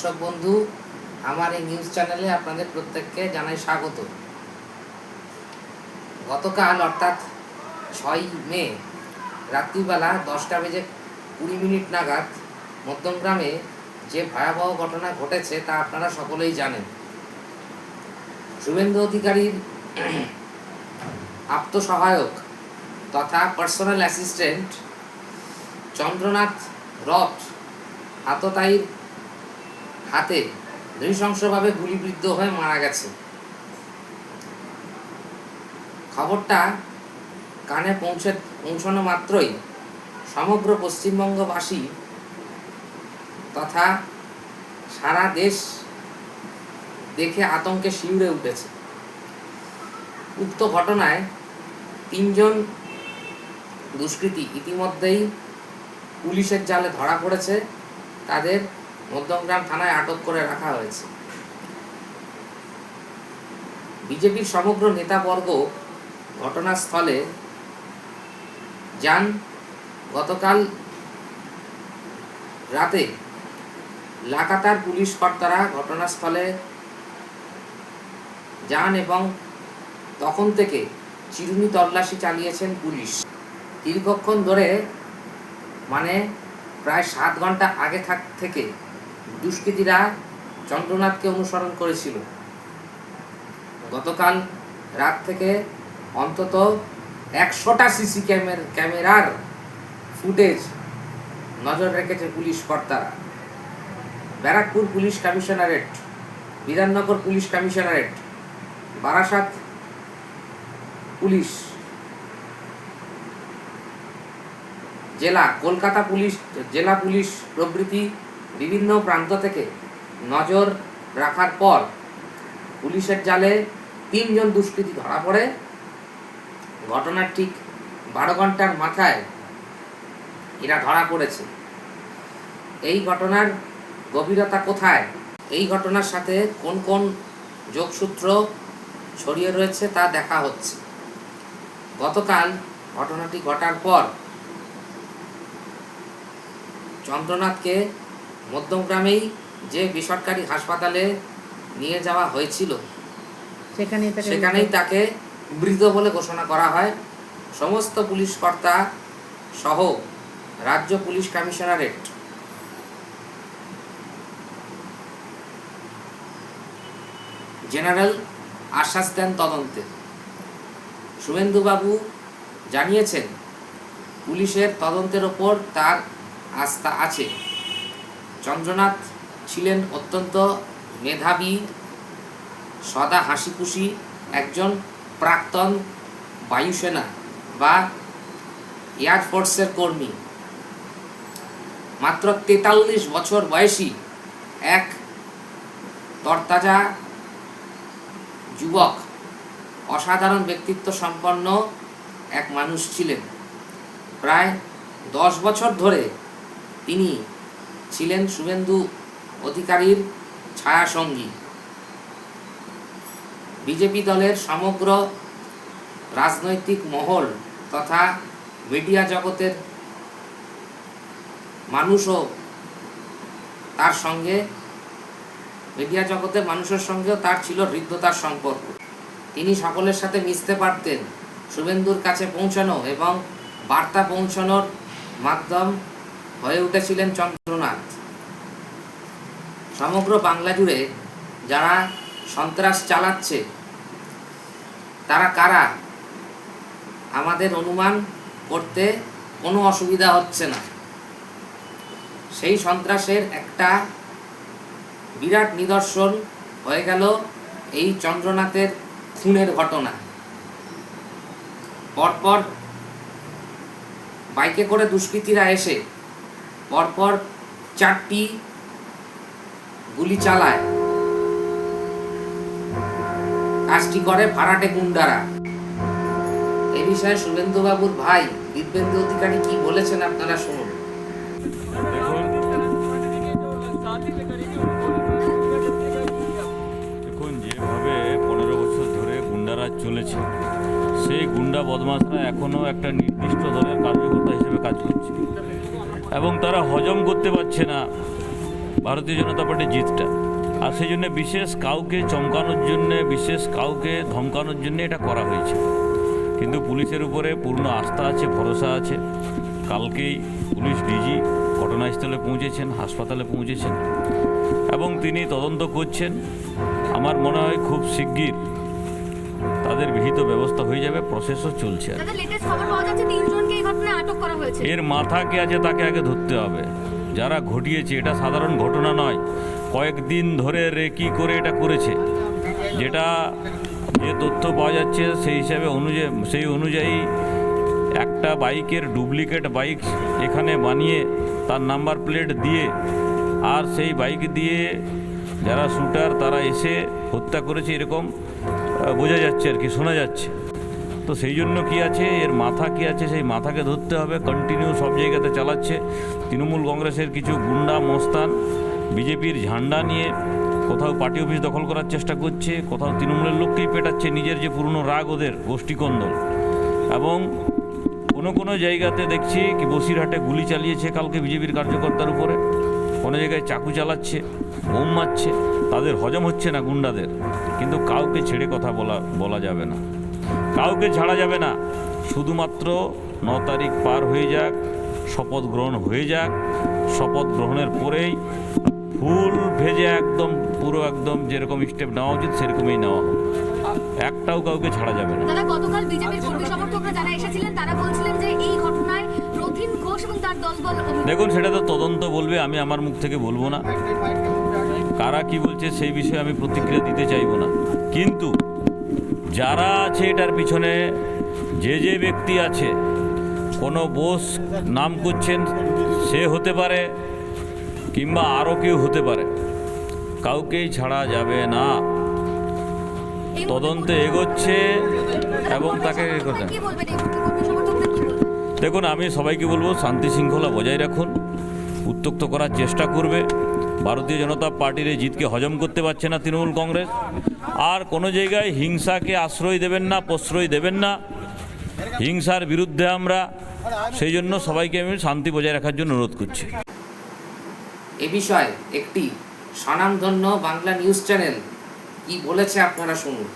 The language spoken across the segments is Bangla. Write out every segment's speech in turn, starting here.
দর্শক বন্ধু, আমার এই নিউজ চ্যানেলে আপনাদের প্রত্যেককে জানাই স্বাগত। গতকাল অর্থাৎ 6 মে রাত্রিবেলা 10:20 নাগাদ মধ্যমগ্রামে যে ভয়াবহ ঘটনা ঘটেছে তা আপনারা সকলেই জানেন। শুভেন্দু অধিকারীর আত্মসহায়ক তথা পার্সোনাল অ্যাসিস্ট্যান্ট চন্দ্রনাথ রথ আততায়ীর হাতে নৃশংসভাবে গুলিবিদ্ধ হয়ে মারা গেছে। খবরটা কানে পৌঁছানো মাত্রই সমগ্র পশ্চিমবঙ্গবাসী তথা সারা দেশ দেখে আতঙ্কে শিউরে উঠেছে। উক্ত ঘটনায় 3 জন দুষ্কৃতী ইতিমধ্যেই পুলিশের জালে ধরা পড়েছে। তাদের মধ্যমগ্রাম থানায় আটক করে রাখা হয়েছে। বিজেপির সমগ্র নেতাবর্গ ঘটনাস্থলে যান। গতকাল রাতে লাগাতার পুলিশ কর্তারা ঘটনাস্থলে যান এবং তখন থেকে চিরুনি তল্লাশি চালিয়েছেন পুলিশ। দীর্ঘক্ষণ ধরে প্রায় 7 ঘন্টা আগে থেকে দুষ্কৃতীরা চন্দ্রনাথকে অনুসরণ করেছিল। গতকাল রাত থেকে অন্তত 100টা সিসি ক্যামেরার ফুটেজ নজর রেখেছে পুলিশ কর্তারা। Barrackpore police commissionerate, Bidhannagar police commissionerate, Barasat police, Kolkata police, জেলা পুলিশ প্রভৃতি বিভিন্ন প্রান্ত থেকে নজর রাখার পর পুলিশের জালে 3 জন দুষ্কৃতী ধরা পড়ে। ঘটনার ঠিক 12 ঘন্টার মাথায় এরা ধরা পড়েছে। এই ঘটনার গভীরতা কোথায়, এই ঘটনার সাথে কোন কোন যোগসূত্র ছড়িয়ে রয়েছে তা দেখা হচ্ছে। গতকাল ঘটনাটি ঘটার পর চন্দ্রনাথকে মধ্যমগ্রামেই যে বেসরকারি হাসপাতালে নিয়ে যাওয়া হয়েছিল সেখানেই তাকে মৃত বলে ঘোষণা করা হয়। সমস্ত পুলিশ কর্তা সহ রাজ্য পুলিশ কমিশনারেট জেনারেল আশ্বাস দেন তদন্তে। শুভেন্দুবাবু জানিয়েছেন পুলিশের তদন্তের ওপর তার আস্থা আছে। চন্দ্রনাথ ছিলেন অত্যন্ত মেধাবী, সদা হাসিখুশি একজন প্রাক্তন বায়ুসেনা বা এয়ারফোর্সের কর্মী। মাত্র 43 বছর বয়সী এক তরতাজা যুবক, অসাধারণ ব্যক্তিত্ব সম্পন্ন এক মানুষ ছিলেন। প্রায় 10 বছর ধরে তিনি ছিলেন শুভেন্দু অধিকারীর ছায়াসঙ্গী। বিজেপি দলের সমগ্র রাজনৈতিক মহল তথা মিডিয়া জগতের মানুষও তার সঙ্গে, মিডিয়া জগতের মানুষের সঙ্গেও তার ছিল হৃদ্যতার সম্পর্ক। তিনি সকলের সাথে মিশতে পারতেন। শুভেন্দুর কাছে পৌঁছানো এবং বার্তা পৌঁছানোর মাধ্যম হয়ে উঠেছিলেন চন্দ্রনাথ। সমগ্র বাংলা জুড়ে যারা সন্ত্রাস চালাচ্ছে তারা কারা আমাদের অনুমান করতে কোনো অসুবিধা হচ্ছে না। সেই সন্ত্রাসের একটা বিরাট নিদর্শন হয়ে গেল এই চন্দ্রনাথের খুনের ঘটনা। পরপর বাইকে করে দুষ্কৃতীরা এসে পরপর 4টি গুলি চালায়। কাজটি করে ভাড়াটে গুন্ডারা। এই বিষয়ে শুভেন্দুবাবুর ভাই দিব্যেন্দু অধিকারী কি বলেছেন আপনারা শুনুন। দেখুন, যেভাবে 15 বছর ধরে গুন্ডারাজ চলেছে, সেই গুন্ডা বদমাশরা এখনও একটা নির্দিষ্ট দলের কার্যকর্তা হিসেবে কাজ করছে এবং তারা হজম করতে পারছে না ভারতীয় জনতা পার্টির জিতটা। আর সেই জন্য বিশেষ কাউকে চমকানোর জন্যে, বিশেষ কাউকে ধমকানোর জন্য এটা করা হয়েছে। কিন্তু পুলিশের উপরে পূর্ণ আস্থা আছে, ভরসা আছে। কালকেই পুলিশ ডিজি ঘটনাস্থলে পৌঁছেছেন, হাসপাতালে পৌঁছেছেন এবং তিনি তদন্ত করছেন। আমার মনে হয় খুব শিগগির তাদের বিহিত ব্যবস্থা হয়ে যাবে, প্রসেসও চলছে। এর মাথা কে আছে তাকে আগে ধরতে হবে, যারা ঘটিয়েছে। এটা সাধারণ ঘটনা নয়, কয়েকদিন ধরে রেকি করে এটা করেছে। যেটা যে তথ্য পাওয়া যাচ্ছে সেই অনুযায়ী একটা বাইকের ডুপ্লিকেট বাইক এখানে বানিয়ে তার নাম্বার প্লেট দিয়ে আর সেই বাইক দিয়ে যারা শুটার তারা এসে হত্যা করেছে, এরকম বোঝা যাচ্ছে আর কি, শোনা যাচ্ছে। তো সেই জন্য কি আছে, এর মাথা কি আছে, সেই মাথাকে ধরতে হবে। কন্টিনিউ সব জায়গাতে চালাচ্ছে তৃণমূল কংগ্রেসের কিছু গুন্ডা মস্তান, বিজেপির ঝান্ডা নিয়ে কোথাও পার্টি অফিস দখল করার চেষ্টা করছে, কোথাও তৃণমূলের লোককেই পেটাচ্ছে, নিজের যে পুরনো রাগ ওদের গোষ্ঠীকন্দল। এবং কোনো জায়গাতে দেখছি কি বসিরহাটে গুলি চালিয়েছে কালকে বিজেপির কার্যকর্তার উপরে, কোনো জায়গায় চাকু চালাচ্ছে, বোম মারছে। তাদের হজম হচ্ছে না গুন্ডাদের, কিন্তু কাউকে ছেড়ে কথা বলা যাবে না, কাউকে ছাড়া যাবে না। শুধুমাত্র 9 তারিখ পার হয়ে যাক, শপথ গ্রহণ হয়ে যাক, শপথ গ্রহণের পরেই ফুল ভেজে একদম পুরো একদম যেরকম স্টেপ নেওয়া উচিত সেরকমই নেওয়া হোক, একটাও কাউকে ছাড়া যাবে না। দাদা, গতকাল বিজেপির কর্মী সমর্থকরা যারা এসেছিলেন তারা বলছিলেন যে এই ঘটনায় রথীন ঘোষ এবং তার দলবল। দেখুন, সেটা তো তদন্ত বলবে, আমি আমার মুখ থেকে বলবো না। কারা কি বলছে সেই বিষয়ে আমি প্রতিক্রিয়া দিতে চাইবো না। কিন্তু যারা আছে এটার পিছনে, যে ব্যক্তি আছে, কোনো বোস নাম করছেন, সে হতে পারে কিংবা আরও কেউ হতে পারে, কাউকেই ছাড়া যাবে না। তদন্তে এগোচ্ছে এবং তাকে দেখুন, আমি সবাইকে বলবো শান্তি শৃঙ্খলা বজায় রাখুন, উত্তক্ত করার চেষ্টা করবে। ভারতীয় জনতা পার্টির এই জিতকে হজম করতে পারছে না তৃণমূল কংগ্রেস। আর কোনো জায়গায় হিংসাকে আশ্রয় দেবেন না, প্রশ্রয় দেবেন না। হিংসার বিরুদ্ধে আমরা, সেই জন্য সবাইকে আমি শান্তি বজায় রাখার জন্য অনুরোধ করছি। এ বিষয়ে একটি স্বনামধন্য বাংলা নিউজ চ্যানেল কি বলেছে আপনারা শুনুন।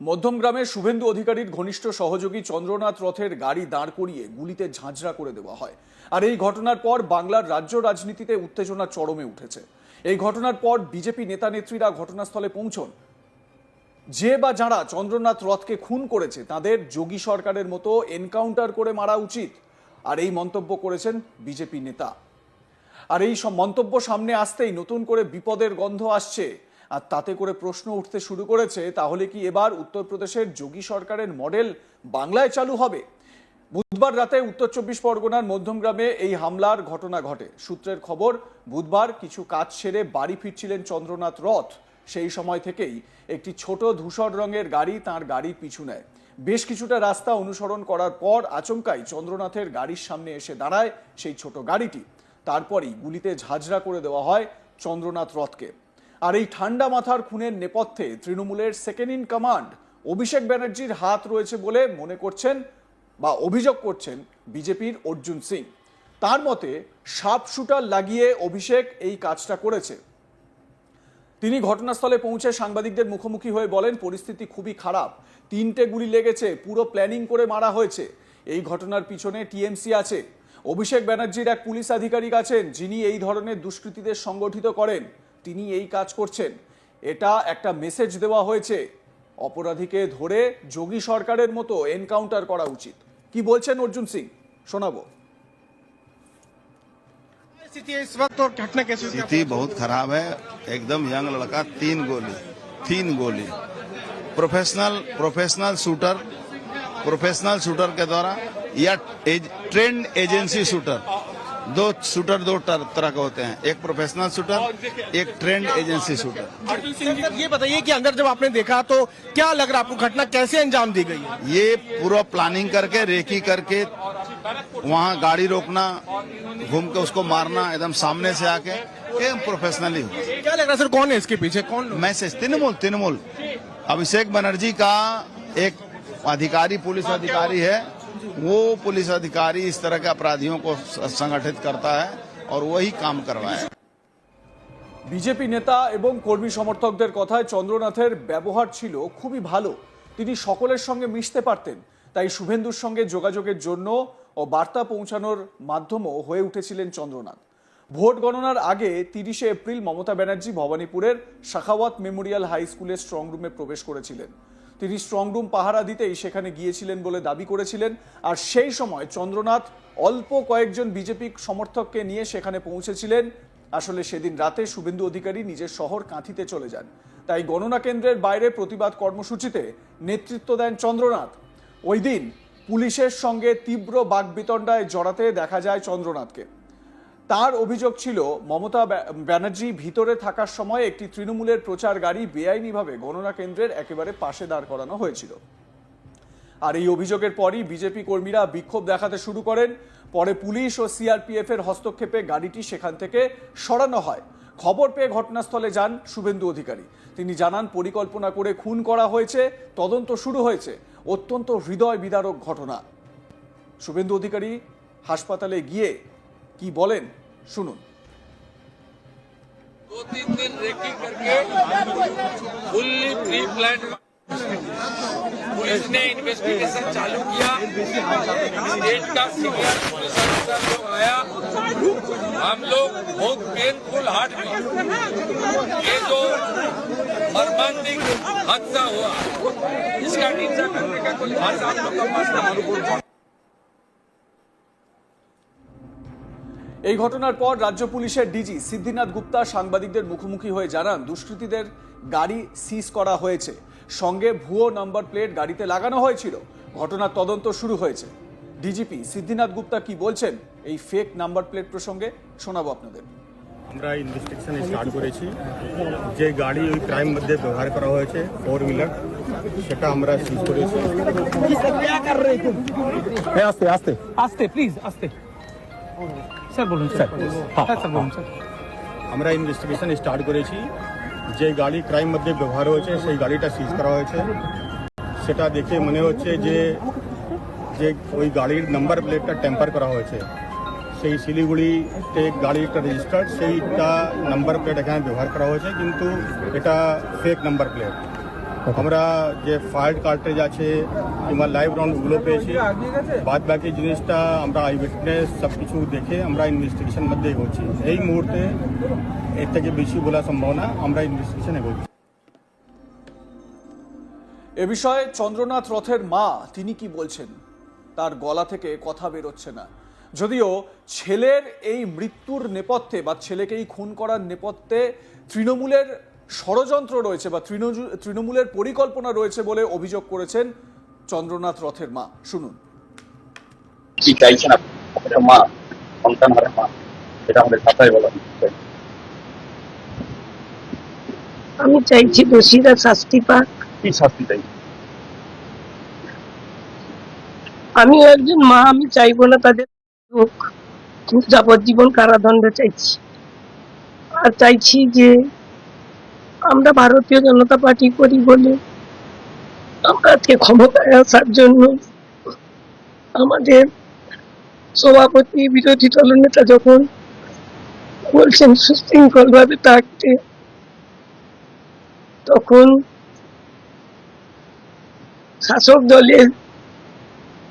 মধ্যমগ্রামের শুভেন্দু অধিকারীর ঘনিষ্ঠ সহযোগী চন্দ্রনাথ রথের গাড়ি দাঁড় করিয়ে গুলিতে ঝাঁঝরা করে দেওয়া হয়। আর এই ঘটনার পর বাংলার রাজ্য রাজনীতিতে উত্তেজনা চরমে উঠেছে। এই ঘটনার পর বিজেপি নেতা নেত্রীরা ঘটনাস্থলে পৌঁছন। যে বা যারা চন্দ্রনাথ রথকে খুন করেছে তাদের যোগী সরকারের মতো এনকাউন্টার করে মারা উচিত। আর এই মন্তব্য করেছেন বিজেপি নেতা। আর এই সব মন্তব্য সামনে আসতেই নতুন করে বিপদের গন্ধ আসছে। আর তাতে করে প্রশ্ন উঠতে শুরু করেছে, তাহলে কি এবার উত্তরপ্রদেশের যোগী সরকারের মডেল বাংলায় চালু হবে? বুধবার রাতে উত্তর 24 পরগনার মধ্যমগ্রামে এই হামলার ঘটনা ঘটে। সূত্রের খবর, বুধবার কিছু কাজ সেরে বাড়ি ফিরছিলেন চন্দ্রনাথ রথ। সেই সময় থেকেই একটি ছোট ধূসর রঙের গাড়ি তার গাড়ির পিছু নেয়। বেশ কিছুটা রাস্তা অনুসরণ করার পর আচমকাই চন্দ্রনাথের গাড়ির সামনে এসে দাঁড়ায় সেই ছোট গাড়িটি। তারপরই গুলিতে ঝাঁঝরা করে দেওয়া হয় চন্দ্রনাথ রথকে। আর এই ঠান্ডা মাথার খুনের নেপথ্যে তৃণমূলের সেকেন্ড ইন কমান্ড অভিষেক ব্যানার্জির হাত রয়েছে বলে মনে করছেন বা অভিযোগ করছেন বিজেপির অর্জুন সিং। তার মতে শার্প শুটার লাগিয়ে অভিষেক এই কাজটা করেছে। তিনি ঘটনাস্থলে পৌঁছে সাংবাদিকদের মুখোমুখি হয়ে বলেন, পরিস্থিতি খুবই খারাপ, 3টে গুলি লেগেছে, পুরো প্ল্যানিং করে মারা হয়েছে। এই ঘটনার পিছনে টিএমসি আছে। অভিষেক ব্যানার্জির এক পুলিশ আধিকারিক আছেন যিনি এই ধরনের দুষ্কৃতীদের সংগঠিত করেন, তিনি এই কাজ করছেন। এটা একটা মেসেজ দেওয়া হয়েছে, অপরাধীকে ধরে যোগী সরকারের মতো এনকাউন্টার করা উচিত। কি বলছেন অর্জুন সিং, শোনাবো। स्थिति बहुत खराब है, एकदम यंग लड़का, 3 गोली प्रोफेशनल शूटर के द्वारा या ट्रेंड एजेंसी शूटर, दो तरह के होते हैं, एक प्रोफेशनल शूटर, एक trained agency shooter. Arjun Singh ji, ये बताइए कि अंदर जब आपने देखा तो क्या लग रहा आपको, घटना कैसे अंजाम दी गई है? ये पूरा प्लानिंग करके, रेकी करके वहाँ गाड़ी रोकना, घूम के उसको मारना, एकदम सामने से आके, ये प्रोफेशनली हो। क्या लग रहा है सर, कौन है इसके पीछे, कौन? मैसेज तृणमूल अभिषेक बनर्जी का एक अधिकारी, पुलिस अधिकारी है, वो पुलिस अधिकारी इस तरह के अपराधियों को संगठित करता है और वही काम करवाया है। বিজেপি নেতা এবং কর্মী সমর্থকদের কথায় চন্দ্রনাথের ব্যবহার ছিল খুবই ভালো। তিনি সকলের সঙ্গে মিশতে পারতেন, তাই শুভেন্দুর সঙ্গে যোগাযোগের জন্য ও বার্তা পৌঁছানোর মাধ্যমও হয়ে উঠেছিলেন চন্দ্রনাথ। ভোট গণনার আগে 30শে এপ্রিল মমতা ব্যানার্জি ভবানীপুরের শাখাওয়াত মেমোরিয়াল হাই স্কুলের স্ট্রং রুমে প্রবেশ করেছিলেন। তিনি স্ট্রং রুম পাহারা দিতেই সেখানে গিয়েছিলেন বলে দাবি করেছিলেন। আর সেই সময় চন্দ্রনাথ অল্প কয়েকজন বিজেপি সমর্থককে নিয়ে সেখানে পৌঁছেছিলেন। আসলে সেদিন রাতে শুভেন্দু অধিকারী নিজের শহর কাঁথিতে চলে যান, তাই গণনা কেন্দ্রের বাইরে প্রতিবাদ কর্মসূচিতে নেতৃত্ব দেন চন্দ্রনাথ। ওই দিন পুলিশের সঙ্গে তীব্র বাকবিতণ্ডায় জড়াতে দেখা যায় চন্দ্রনাথকে। তার অভিযোগ ছিল মমতা ব্যানার্জি ভিতরে থাকার সময় একটি তৃণমূলের প্রচার গাড়ি বেআইনিভাবে গণনা কেন্দ্রের একেবারে পাশে দাঁড় করানো হয়েছিল। আর এই অভিযোগের পরই বিজেপি কর্মীরা বিক্ষোভ দেখাতে শুরু করেন। পরে পুলিশ ও সিআরপিএফ এর হস্তক্ষেপে গাড়িটি সেখান থেকে সরানো হয়। খবর পেয়ে ঘটনাস্থলে যান শুভেন্দু অধিকারী। তিনি জানান, পরিকল্পনা করে খুন করা হয়েছে, তদন্ত শুরু হয়েছে। অত্যন্ত হৃদয় বিদারক ঘটনা। শুভেন্দু অধিকারী হাসপাতালে গিয়ে কি বলেন শুনুন। 2-3 दिन रेकी करके फुल्ली प्री प्लान पुलिस ने इन्वेस्टिगेशन चालू किया। स्टेट का सीनियर पुलिस अफसर जो आया, हम लोग बहुत पेनफुल हार्ट में ये जो मर्मांतिक हादसा हुआ इसका निंदा करने का कोई भाषा हम लोग का पास नहीं। এই ঘটনার পর রাজ্য পুলিশের ডিজি সিদ্ধিনাথ গুপ্তা সাংবাদিকদের মুখোমুখি হয়ে জানান, দুষ্কৃতীদের গাড়ি সিজ করা হয়েছে, সঙ্গে ভুয়ো নাম্বার প্লেট গাড়িতে লাগানো হয়েছিল। ঘটনার তদন্ত শুরু হয়েছে। ডিজিপি সিদ্ধিনাথ গুপ্তা কি বলছেন এই ফেক নাম্বার প্লেট প্রসঙ্গে শোনাবো আপনাদের। আমরা ইনভেস্টিগেশন স্টার্ট করেছি। যে গাড়ি ওই ক্রাইম মধ্যে ব্যবহার করা হয়েছে 4 হুইলার, সেটা আমরা সিজ করেছি। आस्ते आस्ते आस्ते प्लीज आस्ते স্যার বলুন স্যার। হ্যাঁ স্যার বলুন স্যার। আমরা ইনভেস্টিগেশন স্টার্ট করেছি। যে গাড়ি ক্রাইম মধ্যে ব্যবহার হয়েছে সেই গাড়িটা সিজ করা হয়েছে। সেটা দেখে মনে হচ্ছে যে যে ওই গাড়ির নাম্বার প্লেটটা টেম্পার করা হয়েছে। সেই শিলিগুড়িতে গাড়িটা রেজিস্টার্ড, সেইটা নাম্বার প্লেট এখানে ব্যবহার করা হয়েছে, কিন্তু এটা ফেক নাম্বার প্লেট। আমরা যে ফায়ার কার্ট্রেজ আছে কিংবা লাইভ রাউন্ডগুলো পেয়েছি, বাদ বাকি জিনিসটা আমরা আই উইটনেস সব কিছু দেখে আমরা ইনভেস্টিগেশন মধ্যে এগোচ্ছি। এই মুহূর্তে এর থেকে বেশি বলা সম্ভব না, আমরা ইনভেস্টিগেশন এগোচ্ছি। এ বিষয়ে চন্দ্রনাথ রথের মা তিনি কি বলছেন, তার গলা থেকে কথা বেরোচ্ছে না। যদিও ছেলের এই মৃত্যুর নেপথ্যে বা ছেলেকে এই খুন করার নেপথ্যে তৃণমূলের ষড়যন্ত্র রয়েছে বা তৃণমূলের পরিকল্পনা রয়েছে বলে অভিযোগ করেছেন চন্দ্রনাথ রথের মা। শুনুন। কি চাইছেন আপনার মা, সন্তান হারা মা, এটা আমাদের কথাই বলা। আমি চাইছি দোষীরা শাস্তি পাক। কি শাস্তি চাই? আমি একজন মা, আমি চাইবো না তাদের যাবজ্জীবন কারাদণ্ড চাইছি। আর চাইছি যে আমরা ভারতীয় জনতা পার্টি করি বলে আমরা আজকে ক্ষমতায় আসার জন্য আমাদের সভাপতি বিরোধী দলনেতা যখন বলছেন সুশৃঙ্খল ভাবে থাকতে, তখন শাসক দলের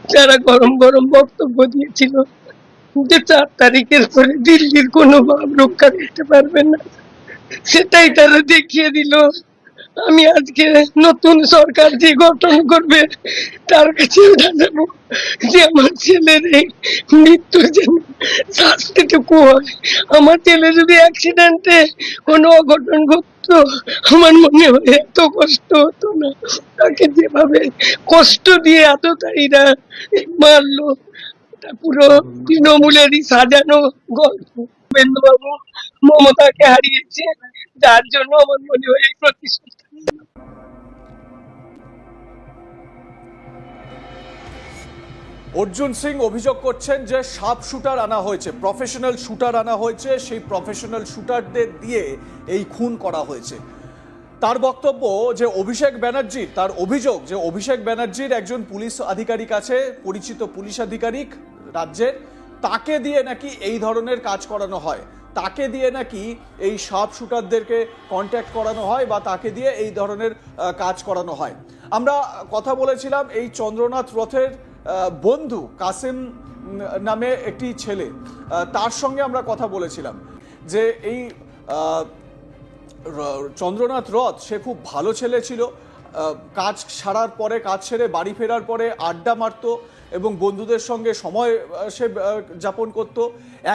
যারা গরম গরম বক্তব্য দিয়েছিল যে 4 তারিখের পরে দিল্লির কোনো ভাব রক্ষা করতে পারবে না, সেটাই তারা দেখিয়ে দিল। আমি আজকে নতুন সরকার যে গঠন করবে তার কাছে জানাবো যে আমার ছেলের এই মৃত্যুর জন্য শাস্তিটুকু হয়। আমার ছেলে যদি অ্যাক্সিডেন্টে কোনো অঘটন ঘটতো, আমার মনে হয় এত কষ্ট হতো না। তাকে যেভাবে কষ্ট দিয়ে এতটাইরা মারলো, এটা পুরো তৃণমূলেরই সাজানো গল্প। বেন্দুবাবু মমতাকে হারিয়েছে, যার জন্য আমার মনে হয় এই প্রতিশোধ। অর্জুন সিং অভিযোগ করছেন যে শার্প শুটার আনা হয়েছে, প্রফেশনাল শুটার আনা হয়েছে, সেই প্রফেশনাল শুটারদের দিয়ে এই খুন করা হয়েছে। তার বক্তব্য যে অভিষেক ব্যানার্জির, তার অভিযোগ যে অভিষেক ব্যানার্জির একজন পুলিশ আধিকারিক আছে, পরিচিত পুলিশ আধিকারিক রাজ্যের, তাকে দিয়ে নাকি এই ধরনের কাজ করানো হয়। তাকে দিয়ে নাকি এই শার্প শুটারদেরকে কন্ট্যাক্ট করানো হয় বা তাকে দিয়ে এই ধরনের কাজ করানো হয়। আমরা কথা বলেছিলাম এই চন্দ্রনাথ রথের বন্ধু কাসেম নামে একটি ছেলে, তার সঙ্গে আমরা কথা বলেছিলাম যে এই চন্দ্রনাথ রথ সে খুব ভালো ছেলে ছিল, কাজ সারার পরে কাজ সেরে বাড়ি ফেরার পরে আড্ডা মারতো এবং বন্ধুদের সঙ্গে সময় সে যাপন করত।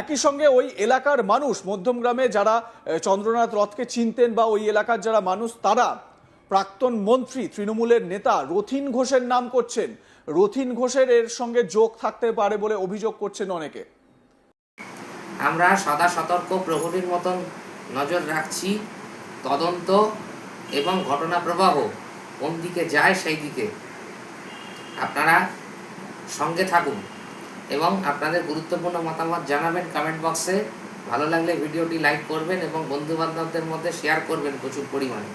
একই সঙ্গে ওই এলাকার মানুষ, মধ্যমগ্রামে যারা চন্দ্রনাথ রথকে চিনতেন বা ওই এলাকার যারা মানুষ, তারা প্রাক্তন মন্ত্রী তৃণমূলের নেতা রথিন ঘোষের নাম করছেন। রথিন ঘোষের এর সঙ্গে যোগ থাকতে পারে বলে অভিযোগ করছেন অনেকে। আমরা সদা সতর্ক প্রহরীর মতন নজর রাখছি, তদন্ত এবং ঘটনা প্রবাহ কোন দিকে যায় সেই দিকে আপনারা সঙ্গে থাকুন এবং আপনাদের গুরুত্বপূর্ণ মতামত জানাবেন কমেন্ট বক্সে। ভালো লাগলে ভিডিওটি লাইক করবেন এবং বন্ধুবান্ধবদের মধ্যে শেয়ার করবেন প্রচুর পরিমাণে।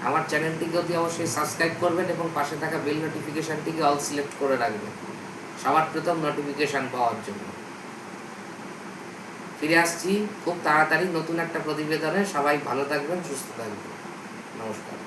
আমার চ্যানেলটিকে অতি অবশ্যই সাবস্ক্রাইব করবেন এবং পাশে থাকা বেল নোটিফিকেশানটিকে অল সিলেক্ট করে রাখবেন সবার প্রথম নোটিফিকেশান পাওয়ার জন্য। ফিরে আসছি খুব তাড়াতাড়ি নতুন একটা প্রতিবেদনে। সবাই ভালো থাকবেন, সুস্থ থাকবেন। নমস্কার।